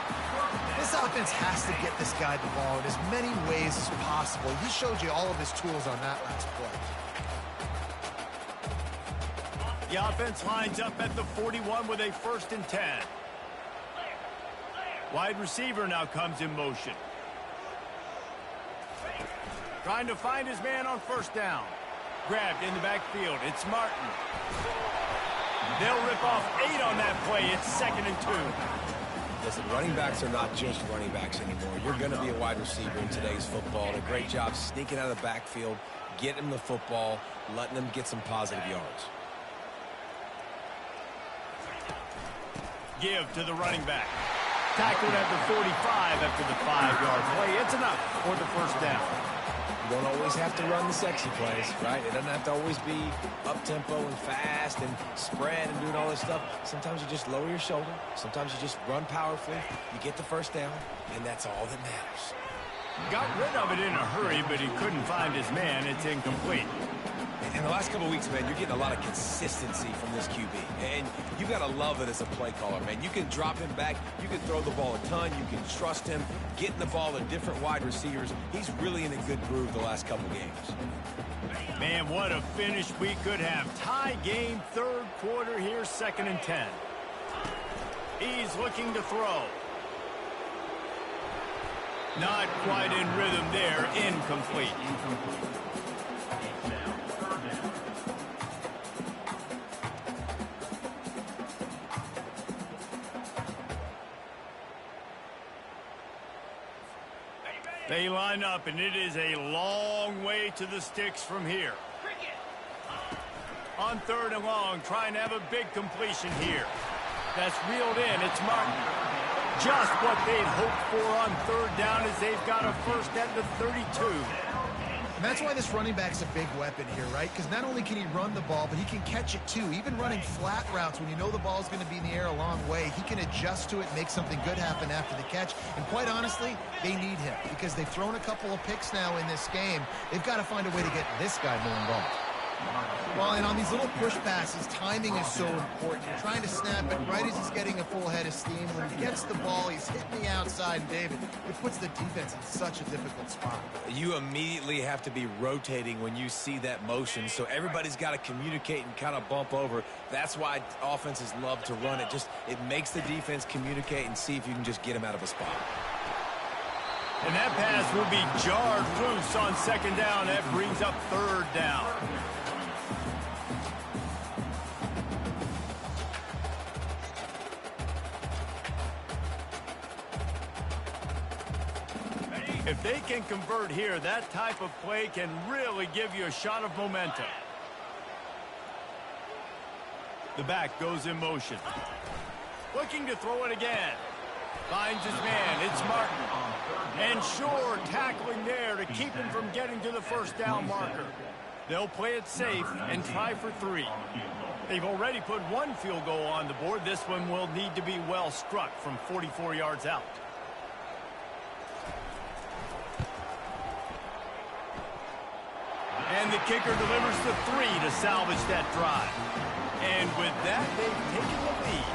This offense has to get this guy the ball in as many ways as possible. He showed you all of his tools on that last play. The offense lines up at the 41 with a 1st and 10. Wide receiver now comes in motion. Trying to find his man on first down. Grabbed in the backfield. It's Martin. They'll rip off 8 on that play. It's 2nd and 2. Listen, running backs are not just running backs anymore. You're going to be a wide receiver in today's football. And a great job sneaking out of the backfield, getting them the football, letting them get some positive yards. Give to the running back. Tackled at the 45 after the 5-yard play. It's enough for the first down. You don't always have to run the sexy plays, right? It doesn't have to always be up-tempo and fast and spread and doing all this stuff. Sometimes you just lower your shoulder. Sometimes you just run powerfully. You get the first down, and that's all that matters. Got rid of it in a hurry, but he couldn't find his man. It's incomplete. In the last couple of weeks, man, you're getting a lot of consistency from this QB. And you got to love it as a play caller, man. You can drop him back. You can throw the ball a ton. You can trust him. Getting the ball to different wide receivers. He's really in a good groove the last couple games. Man, what a finish we could have. Tie game, 3rd quarter here, 2nd and 10. He's looking to throw. Not quite in rhythm there. Incomplete. They line up, and it is a long way to the sticks from here. On 3rd and long, trying to have a big completion here. That's reeled in. It's Martin. Just what they'd hoped for on 3rd down as they've got a first at the 32. And that's why this running back's a big weapon here, right? Because not only can he run the ball, but he can catch it too. Even running flat routes when you know the ball's going to be in the air a long way, he can adjust to it, make something good happen after the catch. And quite honestly, they need him because they've thrown a couple of picks now in this game. They've got to find a way to get this guy more involved. Well, and on these little push passes, timing is so important. You're trying to snap it right as he's getting a full head of steam. When he gets the ball, he's hitting the outside, David. It puts the defense in such a difficult spot. You immediately have to be rotating when you see that motion, so everybody's got to communicate and kind of bump over. That's why offenses love to run it. It makes the defense communicate and see if you can just get him out of a spot. And that pass will be jarred loose on 2nd down. That brings up 3rd down. If they can convert here, that type of play can really give you a shot of momentum. The back goes in motion. Looking to throw it again. Finds his man. It's Martin. And Shore tackling there to keep him from getting to the 1st down marker. They'll play it safe and try for 3. They've already put 1 field goal on the board. This one will need to be well struck from 44 yards out. And the kicker delivers the 3 to salvage that drive. And with that, they've taken the lead.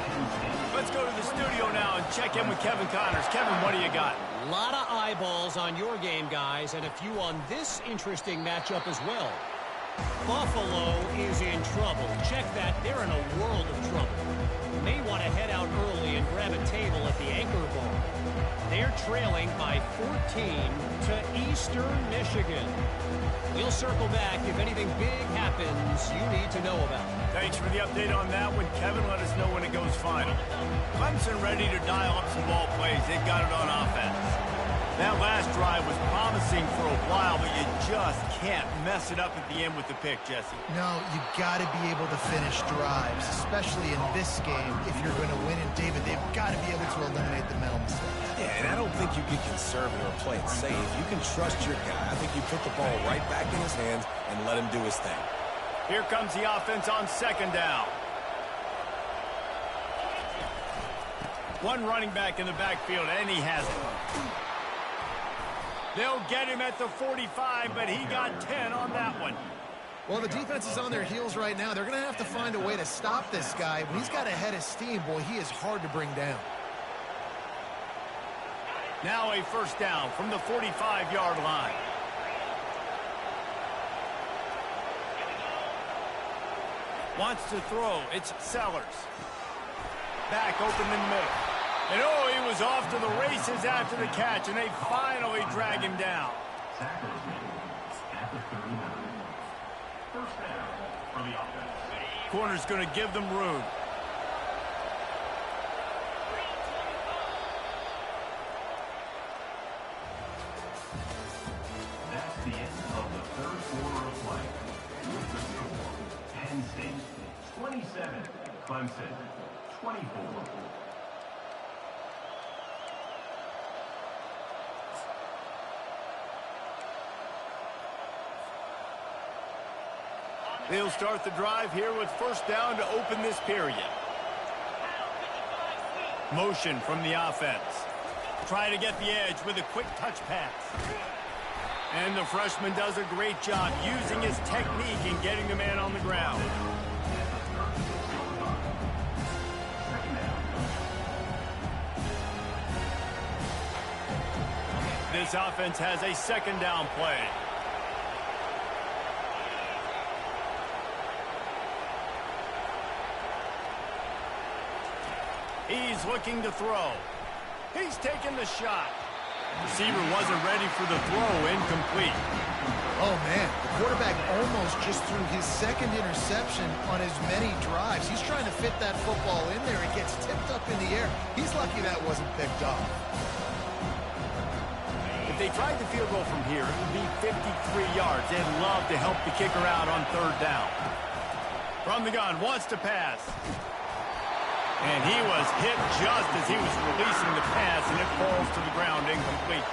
Let's go to the studio now and check in with Kevin Connors. Kevin, what do you got? A lot of eyeballs on your game, guys, and a few on this interesting matchup as well. Buffalo is in trouble. Check that. They're in a world of trouble. May want to head out early and grab a table at the Anchor Bar. They're trailing by 14 to Eastern Michigan. We'll circle back if anything big happens you need to know about. Thanks for the update on that one, Kevin. Let us know when it goes final. Clemson ready to dial up some ball plays. They've got it on offense. That last drive was promising for a while, but you just can't mess it up at the end with the pick, Jesse. No, you got to be able to finish drives, especially in this game. If you're going to win it, David, they've got to be able to eliminate the mental mistakes. Yeah, and I don't think you get conservative or play it safe. You can trust your guy. I think you put the ball right back in his hands and let him do his thing. Here comes the offense on 2nd down. 1 running back in the backfield, and he has it. They'll get him at the 45, but he got 10 on that one. Well, the defense is on their heels right now. They're going to have to find a way to stop this guy. When he's got a head of steam, boy, he is hard to bring down. Now a 1st down from the 45-yard line. Wants to throw. It's Sellers. Back open in the middle. And oh, he was off to the races after the catch, and they finally drag him down. Corner's going to give them room. That's the end of the 3rd quarter of play. With the score, Penn State 27, Clemson 24. They'll start the drive here with 1st down to open this period. Motion from the offense. Try to get the edge with a quick touch pass. And the freshman does a great job using his technique and getting the man on the ground. This offense has a 2nd down play. He's looking to throw. He's taking the shot. Receiver wasn't ready for the throw, incomplete. Oh, man, the quarterback almost just threw his 2nd interception on as many drives. He's trying to fit that football in there. It gets tipped up in the air. He's lucky that wasn't picked off. If If they tried the field goal from here, it would be 53 yards. They'd love to help the kicker out on third down. From the gun, wants to pass. And he was hit just as he was releasing the pass, and it falls to the ground incomplete.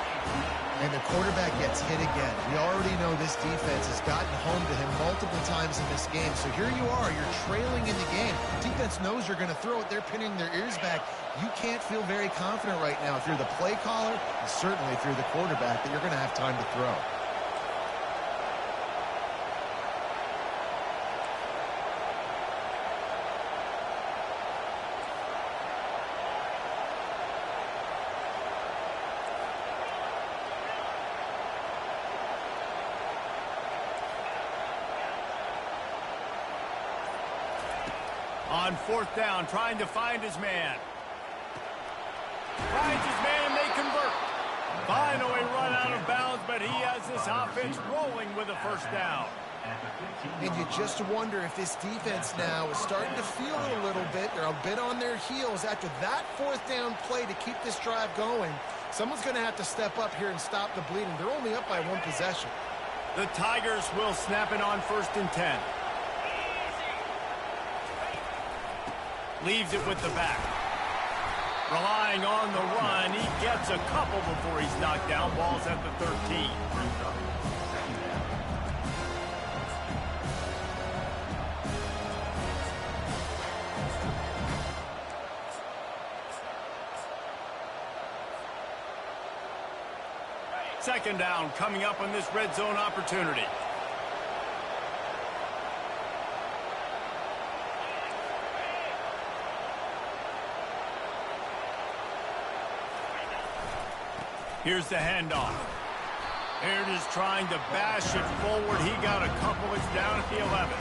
And the quarterback gets hit again. We already know this defense has gotten home to him multiple times in this game. So here you are, you're trailing in the game. Defense knows you're going to throw it. They're pinning their ears back. You can't feel very confident right now if you're the play caller, and certainly if you're the quarterback, that you're going to have time to throw. On fourth down, trying to find his man. Finds his man, they convert. Finally run out of bounds, but he has this offense rolling with a first down. And you just wonder if this defense now is starting to feel it a little bit. They're a bit on their heels after that fourth down play to keep this drive going. Someone's going to have to step up here and stop the bleeding. They're only up by one possession. The Tigers will snap it on 1st and 10. Leaves it with the back. Relying on the run, he gets a couple before he's knocked down. Ball's at the 13. Second down coming up on this red zone opportunity. Here's the handoff. Here it is trying to bash it forward. He got a couple. It's down at the 11.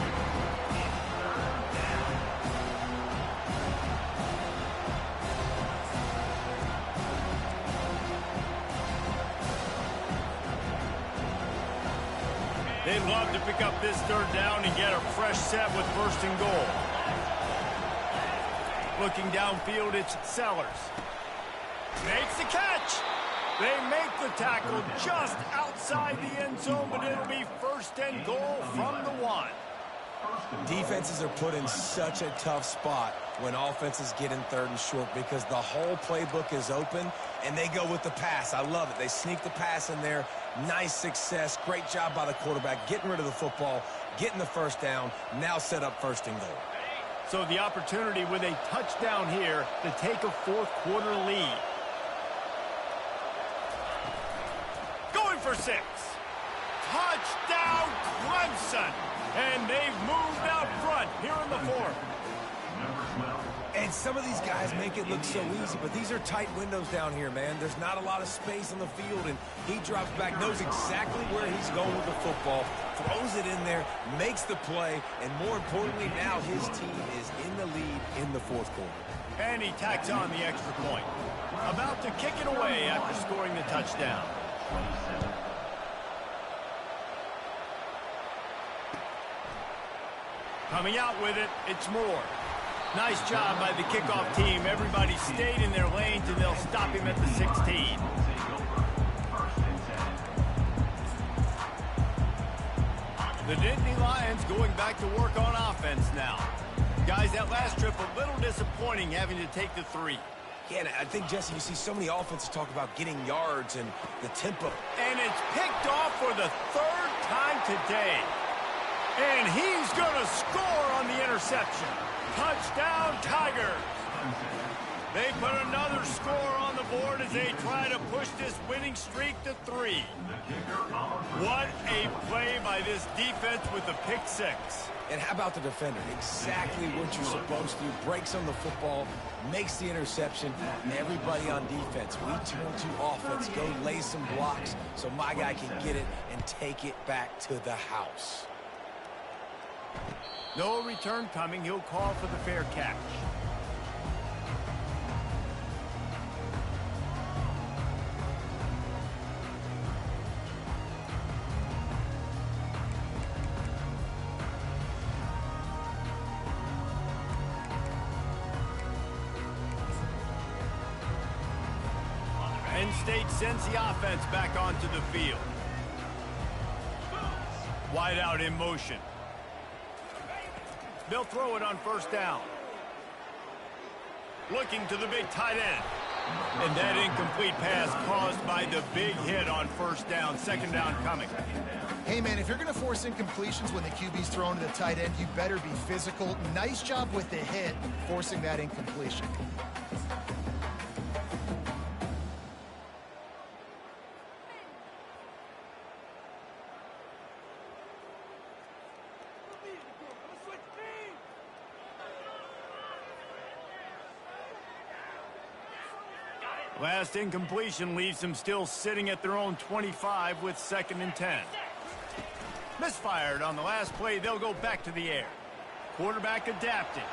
They'd love to pick up this third down and get a fresh set with 1st and goal. Looking downfield, it's Sellers. Makes the catch. They make the tackle just outside the end zone, but it'll be 1st and goal from the 1. Defenses are put in such a tough spot when offenses get in 3rd and short because the whole playbook is open, and they go with the pass. I love it. They sneak the pass in there. Nice success. Great job by the quarterback getting rid of the football, getting the first down, now set up 1st and goal. So the opportunity with a touchdown here to take a fourth-quarter lead. For 6. Touchdown, Clemson. And they've moved out front here in the 4th. And some of these guys make it look so easy, but these are tight windows down here, man. There's not a lot of space on the field, and he drops back, knows exactly where he's going with the football, throws it in there, makes the play, and more importantly, now his team is in the lead in the 4th quarter. And he tacks on the extra point. About to kick it away after scoring the touchdown. Coming out with it, it's Moore. Nice job by the kickoff team. Everybody stayed in their lanes, and they'll stop him at the 16. The Nittany Lions going back to work on offense now. Guys, that last trip a little disappointing having to take the 3. Yeah, and I think, Jesse, you see so many offenses talk about getting yards and the tempo. And it's picked off for the 3rd time today. And he's going to score on the interception. Touchdown, Tigers. They put another score on the board as they try to push this winning streak to 3. What a play by this defense with the pick 6. And how about the defender? Exactly what you're supposed to do. Breaks on the football, makes the interception. Everybody on defense, we turn to offense. Go lay some blocks so my guy can get it and take it back to the house. No return coming. He'll call for the fair catch. State sends the offense back onto the field. Wide out in motion. They'll throw it on first down. Looking to the big tight end. And that incomplete pass caused by the big hit on first down. Second down coming. Hey, man, if you're going to force incompletions when the QB's thrown to the tight end, you better be physical. Nice job with the hit, forcing that incompletion. Last incompletion leaves them still sitting at their own 25 with 2nd and 10. Misfired on the last play. They'll go back to the air. Quarterback adapted.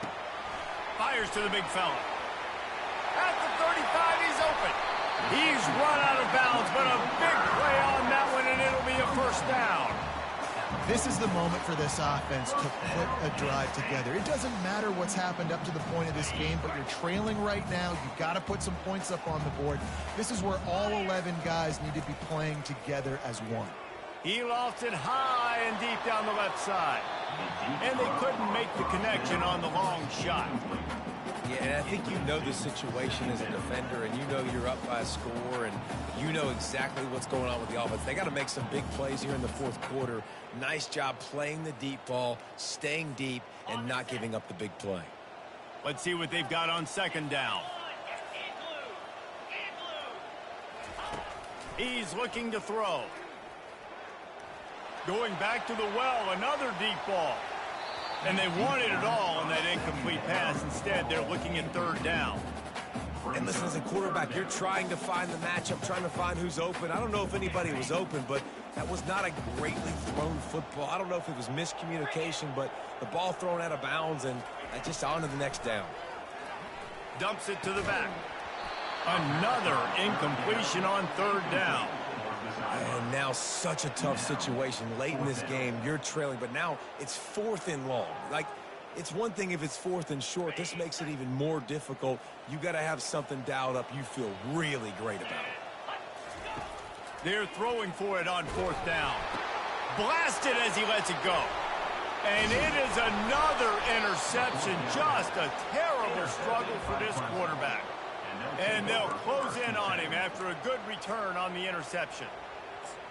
Fires to the big fella. At the 35, he's open. He's run out of bounds, but a big play on that one, and it'll be a first down. This is the moment for this offense to put a drive together. It doesn't matter what's happened up to the point of this game, but you're trailing right now. You've got to put some points up on the board. This is where all 11 guys need to be playing together as one. He lofts it high and deep down the left side. And they couldn't make the connection on the long shot. Yeah, and I think you know the situation as a defender, and you know you're up by a score, and you know exactly what's going on with the offense. They got to make some big plays here in the fourth quarter. Nice job playing the deep ball, staying deep, and not giving up the big play. Let's see what they've got on second down. He's looking to throw. Going back to the well, another deep ball. And they wanted it all on that incomplete pass. Instead, they're looking at third down. And listen, as a quarterback, you're trying to find the matchup, trying to find who's open. I don't know if anybody was open, but that was not a greatly thrown football. I don't know if it was miscommunication, but the ball thrown out of bounds, and just on to the next down. Dumps it to the back. Another incompletion on third down. And now such a tough situation late in this game. You're trailing, but now it's 4th and long. Like, it's one thing if it's 4th and short. This makes it even more difficult. You got to have something dialed up you feel really great about. They're throwing for it on fourth down. Blasted as he lets it go. And it is another interception. Just a terrible struggle for this quarterback. And they'll close in on him after a good return on the interception.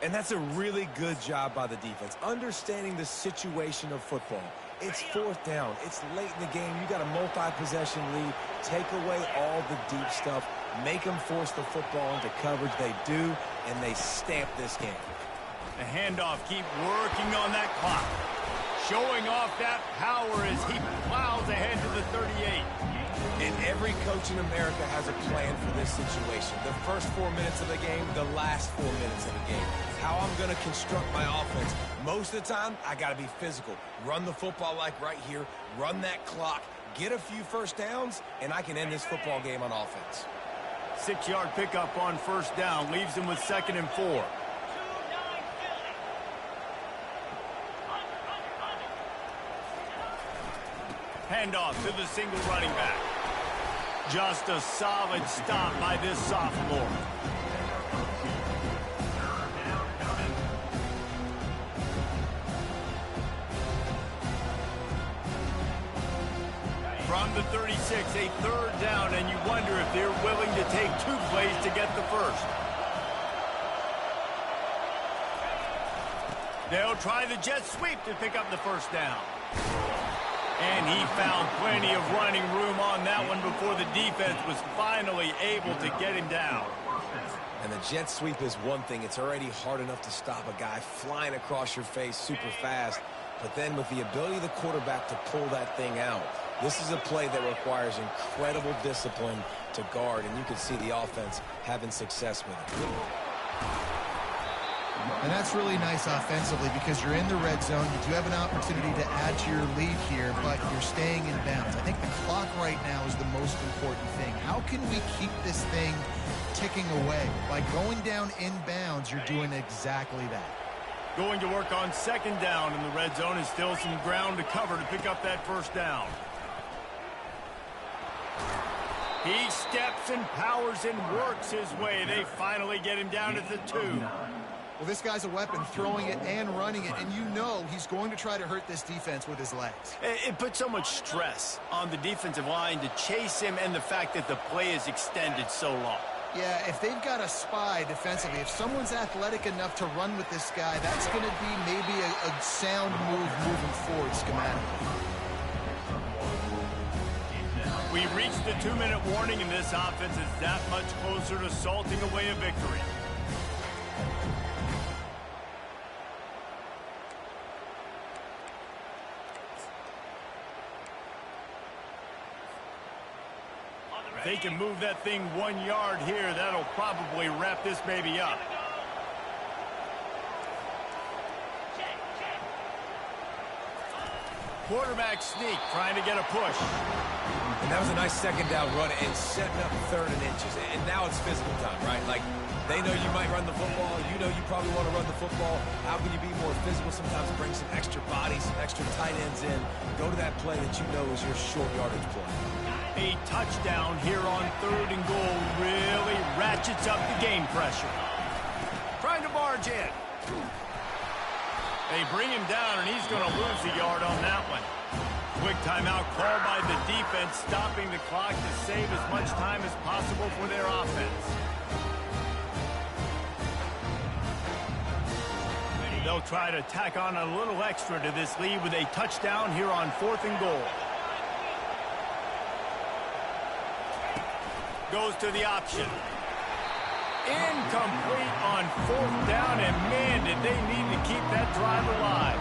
And that's a really good job by the defense, understanding the situation of football. It's 4th down. It's late in the game. You got a multi-possession lead. Take away all the deep stuff. Make them force the football into coverage. They do, and they stamp this game. The handoff, keep working on that clock. Showing off that power as he plows ahead to the 38. And every coach in America has a plan for this situation. The first 4 minutes of the game, the last 4 minutes of the game. How I'm going to construct my offense. Most of the time, I got to be physical. Run the football like right here. Run that clock. Get a few first downs, and I can end this football game on offense. 6-yard pickup on first down. Leaves him with 2nd and 4. Handoff to the single running back. Just a solid stop by this sophomore. From the 36, a third down, and you wonder if they're willing to take 2 plays to get the first. They'll try the jet sweep to pick up the first down. And he found plenty of running room on that one before the defense was finally able to get him down. And the jet sweep is one thing. It's already hard enough to stop a guy flying across your face super fast. But then with the ability of the quarterback to pull that thing out, this is a play that requires incredible discipline to guard. And you can see the offense having success with it. And that's really nice offensively because you're in the red zone. You do have an opportunity to add to your lead here, but you're staying in bounds. I think the clock right now is the most important thing. How can we keep this thing ticking away? By going down in bounds, you're doing exactly that. Going to work on second down in the red zone is still some ground to cover to pick up that first down. He steps and powers and works his way. They finally get him down at the 2. Well, this guy's a weapon, throwing it and running it, and you know he's going to try to hurt this defense with his legs. It puts so much stress on the defensive line to chase him, and the fact that the play is extended so long. Yeah, if they've got a spy defensively, if someone's athletic enough to run with this guy, that's going to be maybe a sound move moving forward schematically. We reached the 2-minute warning, and this offense is that much closer to salting away a victory. If they can move that thing 1 yard here, that'll probably wrap this baby up. Quarterback sneak, trying to get a push. And that was a nice second down run and setting up 3rd and inches. And now it's physical time, right? Like, they know you might run the football. You know you probably want to run the football. How can you be more physical? Sometimes bring some extra bodies, some extra tight ends in. Go to that play that you know is your short yardage play. A touchdown here on 3rd and goal really ratchets up the game pressure. Trying to barge in. They bring him down, and he's going to lose a yard on that one. Quick timeout called by the defense, stopping the clock to save as much time as possible for their offense. They'll try to tack on a little extra to this lead with a touchdown here on 4th and goal. Goes to the option. Incomplete on 4th down, and man, did they need to keep that drive alive.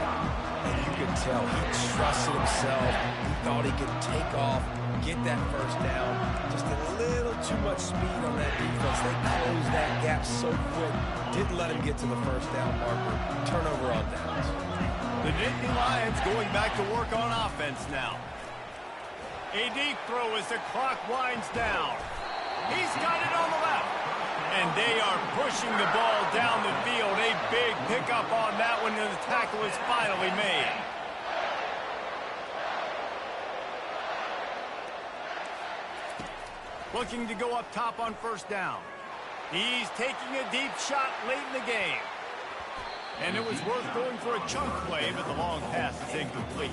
And you could tell he trusted himself. He thought he could take off, get that 1st down. Just a little too much speed on that defense. They closed that gap so quick. Didn't let him get to the 1st down marker. Turnover on downs. The Nittany Lions going back to work on offense now. A deep throw as the clock winds down. He's got it on the left. And they are pushing the ball down the field. A big pickup on that one, and the tackle is finally made. Looking to go up top on 1st down. He's taking a deep shot late in the game. And it was worth going for a chunk play, but the long pass is incomplete.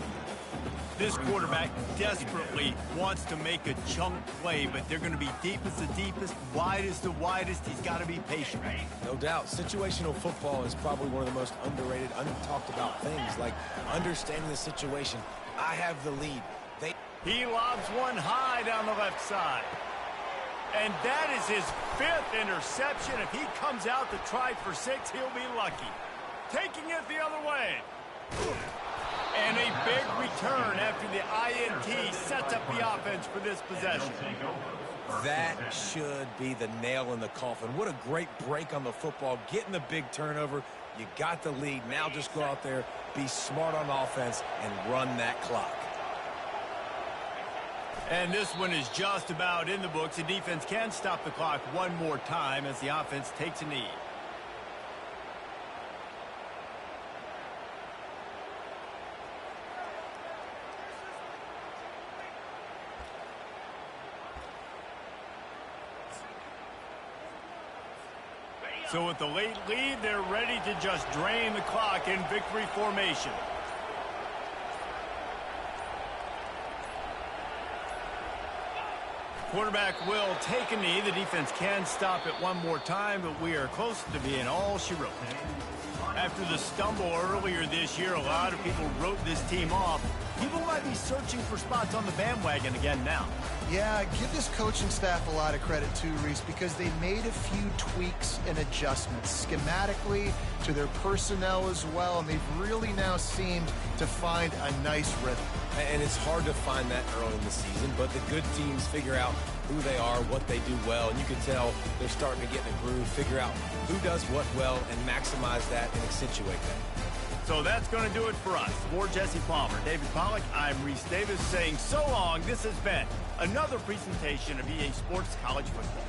This quarterback desperately wants to make a chunk play, but they're going to be deep as the deepest, wide as the widest. He's got to be patient. No doubt. Situational football is probably one of the most underrated, untalked about things, like understanding the situation. I have the lead. He lobs one high down the left side. And that is his 5th interception. If he comes out to try for 6, he'll be lucky. Taking it the other way. And a big return after the INT sets up the offense for this possession. That should be the nail in the coffin. What a great break on the football. Getting the big turnover. You got the lead. Now just go out there, be smart on offense, and run that clock. And this one is just about in the books. The defense can stop the clock one more time as the offense takes a knee. So with the late lead, they're ready to just drain the clock in victory formation. Quarterback will take a knee. The defense can stop it one more time, but we are close to being all she wrote. After the stumble earlier this year, a lot of people wrote this team off. People might be searching for spots on the bandwagon again now. Yeah, give this coaching staff a lot of credit too, Reese, because they made a few tweaks and adjustments schematically to their personnel as well, and they've really now seemed to find a nice rhythm. And it's hard to find that early in the season, but the good teams figure out who they are, what they do well, and you can tell they're starting to get in a groove, figure out who does what well, and maximize that and accentuate that. So that's going to do it for us. For Jesse Palmer, David Pollack, I'm Reese Davis saying so long. This has been another presentation of EA Sports College Football.